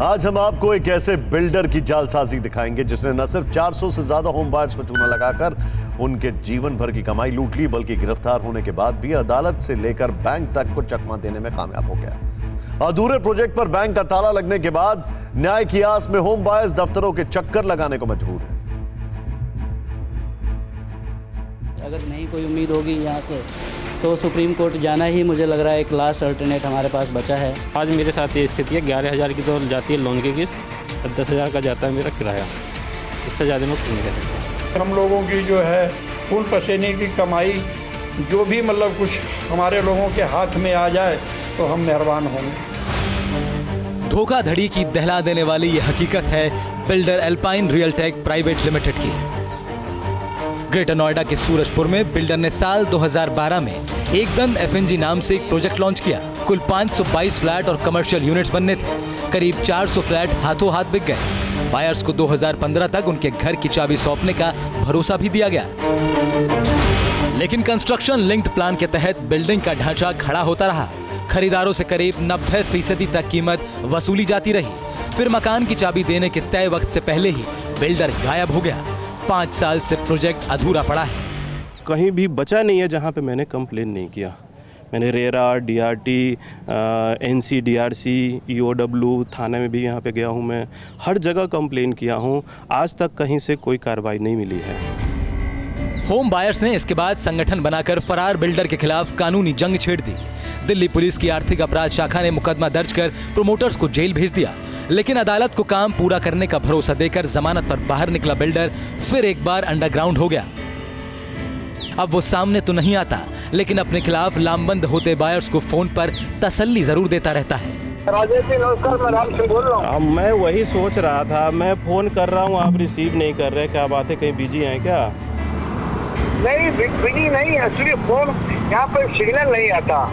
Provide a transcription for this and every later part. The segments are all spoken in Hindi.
आज हम आपको एक ऐसे बिल्डर की जालसाजी दिखाएंगे जिसने न सिर्फ 400 से ज्यादा होम बायर्स को चूना लगाकर उनके जीवन भर की कमाई लूट ली, बल्कि गिरफ्तार होने के बाद भी अदालत से लेकर बैंक तक को चकमा देने में कामयाब हो गया। अधूरे प्रोजेक्ट पर बैंक का ताला लगने के बाद न्याय की आस में होम बायर्स दफ्तरों के चक्कर लगाने को मजबूर है। अगर नहीं कोई उम्मीद होगी यहाँ से तो सुप्रीम कोर्ट जाना ही मुझे लग रहा है एक लास्ट अल्टरनेट हमारे पास बचा है। आज मेरे साथ ये स्थिति है, 11,000 की तो जाती है लोन की किस्त और 10,000 का जाता है मेरा किराया। इससे ज़्यादा मैं कुछ नहीं कर सकता। हम लोगों की जो है खून पसीने की कमाई जो भी मतलब कुछ हमारे लोगों के हाथ में आ जाए तो हम मेहरबान होंगे। धोखाधड़ी की दहला देने वाली ये हकीकत है builder Alpine Realtech private limited की। ग्रेटर नोएडा के सूरजपुर में बिल्डर ने साल 2012 में एकदंत एफएनजी नाम से एक प्रोजेक्ट लॉन्च किया। कुल 522 फ्लैट और कमर्शियल यूनिट्स बनने थे। करीब 400 फ्लैट हाथों हाथ बिक गए। बायर्स को 2015 तक उनके घर की चाबी सौंपने का भरोसा भी दिया गया, लेकिन कंस्ट्रक्शन लिंक्ड प्लान के तहत बिल्डिंग का ढांचा खड़ा होता रहा। खरीदारों से करीब 90% तक कीमत वसूली जाती रही। फिर मकान की चाबी देने के तय वक्त से पहले ही बिल्डर गायब हो गया। 5 साल से प्रोजेक्ट अधूरा पड़ा है। कहीं भी बचा नहीं है जहां पे मैंने कंप्लेन नहीं किया। मैंने रेरा, डीआरटी, एनसीडीआरसी, ईओडब्ल्यू थाने में भी यहाँ पे गया हूँ। मैं हर जगह कंप्लेन किया हूँ, आज तक कहीं से कोई कार्रवाई नहीं मिली है। होम बायर्स ने इसके बाद संगठन बनाकर फरार बिल्डर के खिलाफ कानूनी जंग छेड़ दी। दिल्ली पुलिस की आर्थिक अपराध शाखा ने मुकदमा दर्ज कर प्रोमोटर्स को जेल भेज दिया, लेकिन अदालत को काम पूरा करने का भरोसा देकर जमानत पर बाहर निकला बिल्डर फिर एक बार अंडरग्राउंड हो गया। अब वो सामने तो नहीं आता, लेकिन अपने खिलाफ लामबंद होते बायर्स को फोन पर तसल्ली जरूर देता रहता है। राजेश जी नमस्कार, मैं राम सिंह बोल रहा हूँ। अब मैं वही सोच रहा था, मैं फ़ोन कर रहा हूँ, आप रिसीव नहीं कर रहे, क्या बात है, कहीं बिजी हैं क्या? नहीं बिजी नहीं, एक्चुअली फोन यहाँ पर सिग्नल नहीं आता।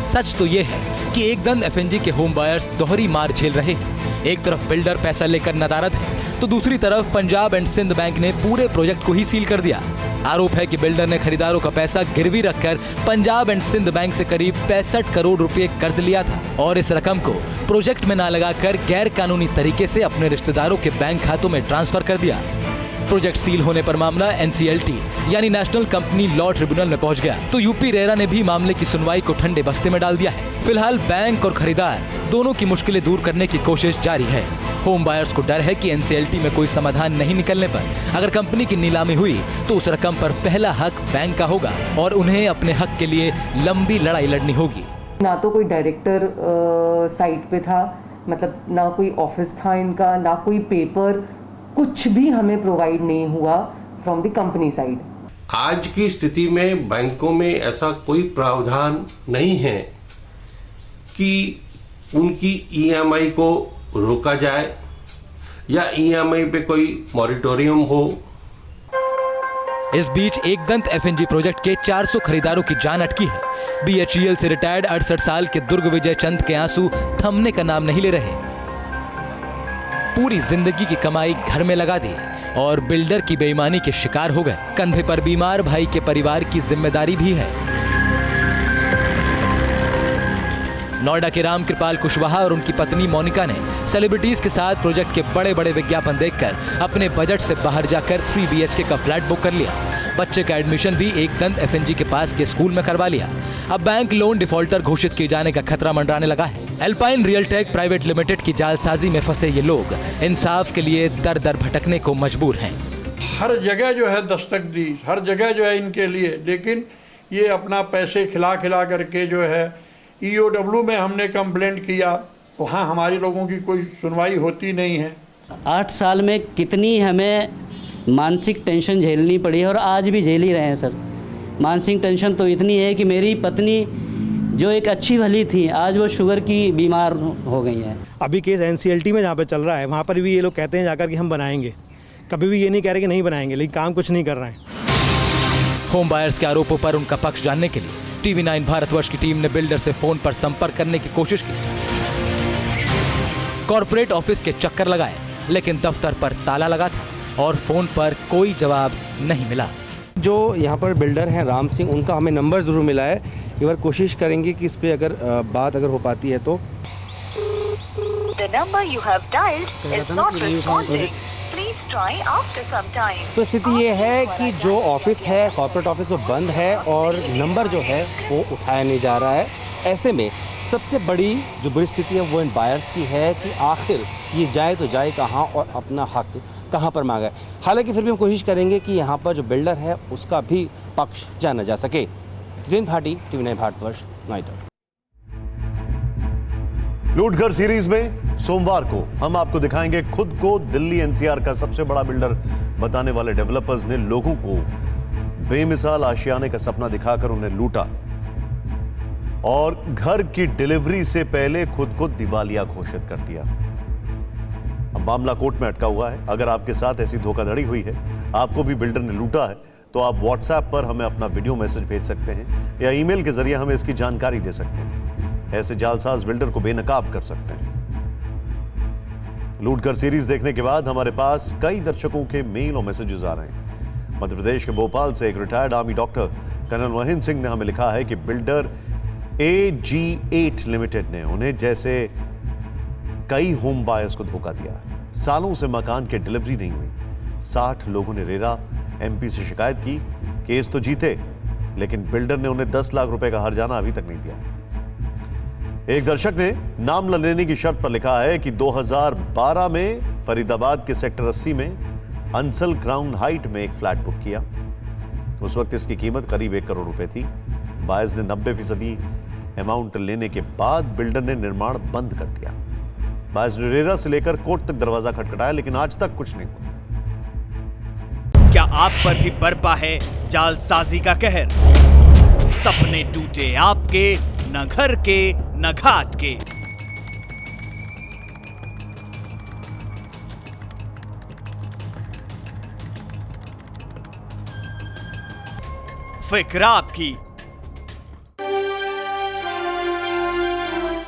सच तो ये है कि एकदंत एफएनजी के होम बायर्स दोहरी मार झेल रहे हैं। एक तरफ बिल्डर पैसा लेकर नदारद है, तो दूसरी तरफ पंजाब एंड सिंध बैंक ने पूरे प्रोजेक्ट को ही सील कर दिया। आरोप है कि बिल्डर ने खरीदारों का पैसा गिरवी रखकर पंजाब एंड सिंध बैंक से करीब 65 करोड़ रुपए कर्ज लिया था और इस रकम को प्रोजेक्ट में न लगाकर गैर कानूनी तरीके से अपने रिश्तेदारों के बैंक खातों में ट्रांसफर कर दिया। प्रोजेक्ट सील होने पर मामला एनसीएलटी यानी नेशनल कंपनी लॉ ट्रिब्यूनल में पहुंच गया, तो यूपी रेरा ने भी मामले की सुनवाई को ठंडे बस्ते में डाल दिया है। फिलहाल बैंक और खरीदार दोनों की मुश्किलें दूर करने की कोशिश जारी है। होम बायर्स को डर है कि एनसीएलटी में कोई समाधान नहीं निकलने पर अगर कंपनी की नीलामी हुई तो उस रकम पर पहला हक बैंक का होगा और उन्हें अपने हक के लिए लंबी लड़ाई लड़नी होगी। ना तो कोई डायरेक्टर साइट पे था, मतलब ना कोई ऑफिस था इनका, ना कोई पेपर, कुछ भी हमें प्रोवाइड नहीं हुआ फ्रॉम द कंपनी साइड। आज की स्थिति में बैंकों में ऐसा कोई प्रावधान नहीं है कि उनकी ईएमआई को रोका जाए या ईएमआई पे कोई मॉरिटोरियम हो। इस बीच एकदंत एफएनजी प्रोजेक्ट के 400 खरीदारों की जान अटकी है। बीएचईएल से रिटायर्ड 68 साल के दुर्ग विजय चंद के आंसू थमने का नाम नहीं ले रहे। पूरी जिंदगी की कमाई घर में लगा दी और बिल्डर की बेईमानी के शिकार हो गए। कंधे पर बीमार भाई के परिवार की जिम्मेदारी भी है। नोएडा के राम कृपाल कुशवाहा और उनकी पत्नी मोनिका ने सेलिब्रिटीज के साथ प्रोजेक्ट के बड़े बड़े विज्ञापन देखकर अपने बजट से बाहर जाकर 3 BHK का फ्लैट बुक कर लिया। बच्चे का एडमिशन भी एकदंत एफएनजी के पास के स्कूल में करवा लिया। अब बैंक लोन डिफॉल्टर घोषित किए जाने का खतरा मंडराने लगा है। एल्पाइन रियलटेक प्राइवेट लिमिटेड की जालसाजी में फंसे ये लोग इंसाफ के लिए दर दर भटकने को मजबूर हैं। हर जगह जो है दस्तक दी, हर जगह जो है इनके लिए, लेकिन ये अपना पैसे खिला करके जो है ईओडब्ल्यू में हमने कंप्लेंट किया, वहाँ हमारी लोगों की कोई सुनवाई होती नहीं है। 8 साल में कितनी हमें मानसिक टेंशन झेलनी पड़ी है और आज भी झेल ही रहे हैं सर। मानसिक टेंशन तो इतनी है कि मेरी पत्नी जो एक अच्छी भली थी, आज वो शुगर की बीमार हो गई है। अभी केस एनसीएलटी में जहाँ पे चल रहा है, वहाँ पर भी ये लोग कहते हैं जाकर कि हम बनाएंगे, कभी भी ये नहीं कह रहे कि नहीं बनाएंगे, लेकिन काम कुछ नहीं कर रहे हैं। होम बायर्स के आरोपों पर उनका पक्ष जानने के लिए TV9 भारतवर्ष की टीम ने बिल्डर से फोन पर संपर्क करने की कोशिश की। कॉर्पोरेट ऑफिस के चक्कर लगाए, लेकिन दफ्तर पर ताला लगा था और फोन पर कोई जवाब नहीं मिला। जो यहाँ पर बिल्डर हैं राम सिंह, उनका हमें नंबर ज़रूर मिला है। एक बार कोशिश करेंगे कि इस पर अगर बात हो पाती है तो। The number you have dialed is not responding. Please try after some time. तो स्थिति ये है कि जो ऑफिस है, कॉर्पोरेट ऑफिस, वो बंद है और नंबर जो है वो उठाया नहीं जा रहा है। ऐसे में सबसे बड़ी जो बुरी स्थिति है वो इन बायर्स की है कि आखिर ये जाए तो जाए कहाँ और अपना हक कहाँ पर मांगा है। हालांकि फिर भी हम कोशिश करेंगे कि यहाँ पर जो बिल्डर है उसका भी पक्ष जाना जा सके। जितेंद्र भाटी, TV9 भारतवर्ष, नोएडा। लूटघर सीरीज में सोमवार को हम आपको दिखाएंगे खुद को दिल्ली NCR का सबसे बड़ा बिल्डर बताने वाले डेवलपर्स ने लोगों को बेमिसाल आशियाने का सपना दिखाकर उन्हें लूटा और घर की डिलीवरी से पहले खुद को दिवालिया घोषित कर दिया। अब मामला कोर्ट में अटका हुआ है। अगर आपके साथ ऐसी धोखाधड़ी हुई है, आपको भी बिल्डर ने लूटा है, तो आप WhatsApp पर हमें अपना वीडियो मैसेज भेज सकते हैं या ईमेल के जरिए हमें इसकी जानकारी दे सकते हैं। ऐसे जालसाज बिल्डर को बेनकाब कर सकते हैं। लूटघर सीरीज देखने के बाद हमारे पास कई दर्शकों के मेल और मैसेजेस आ रहे हैं। मध्य प्रदेश के भोपाल से एक retired army doctor colonel Mahendra Singh ने हमें लिखा है कि बिल्डर AG8 लिमिटेड ने उन्हें जैसे कई होम बायर्स को धोखा दिया। सालों से मकान की डिलीवरी नहीं हुई। 60 लोगों ने रेरा MP से शिकायत की। केस तो जीते, लेकिन बिल्डर ने उन्हें 10 लाख रुपए का हर्जाना अभी तक नहीं दिया। एक दर्शक ने नाम न लेने की शर्त पर लिखा है कि 2012 में फरीदाबाद के सेक्टर 80 में अंसल क्राउन हाइट में एक फ्लैट बुक किया। उस वक्त इसकी कीमत करीब 1 करोड़ रुपए थी। बायर्स ने 90% अमाउंट लेने के बाद बिल्डर ने निर्माण बंद कर दिया। बायर्स ने रेरा से लेकर कोर्ट तक दरवाजा खटखटाया, लेकिन आज तक कुछ नहीं हुआ। क्या आप पर भी बरपा है जालसाजी का कहर? सपने टूटे आपके, न घर के न घाट के। फिक्र आपकी,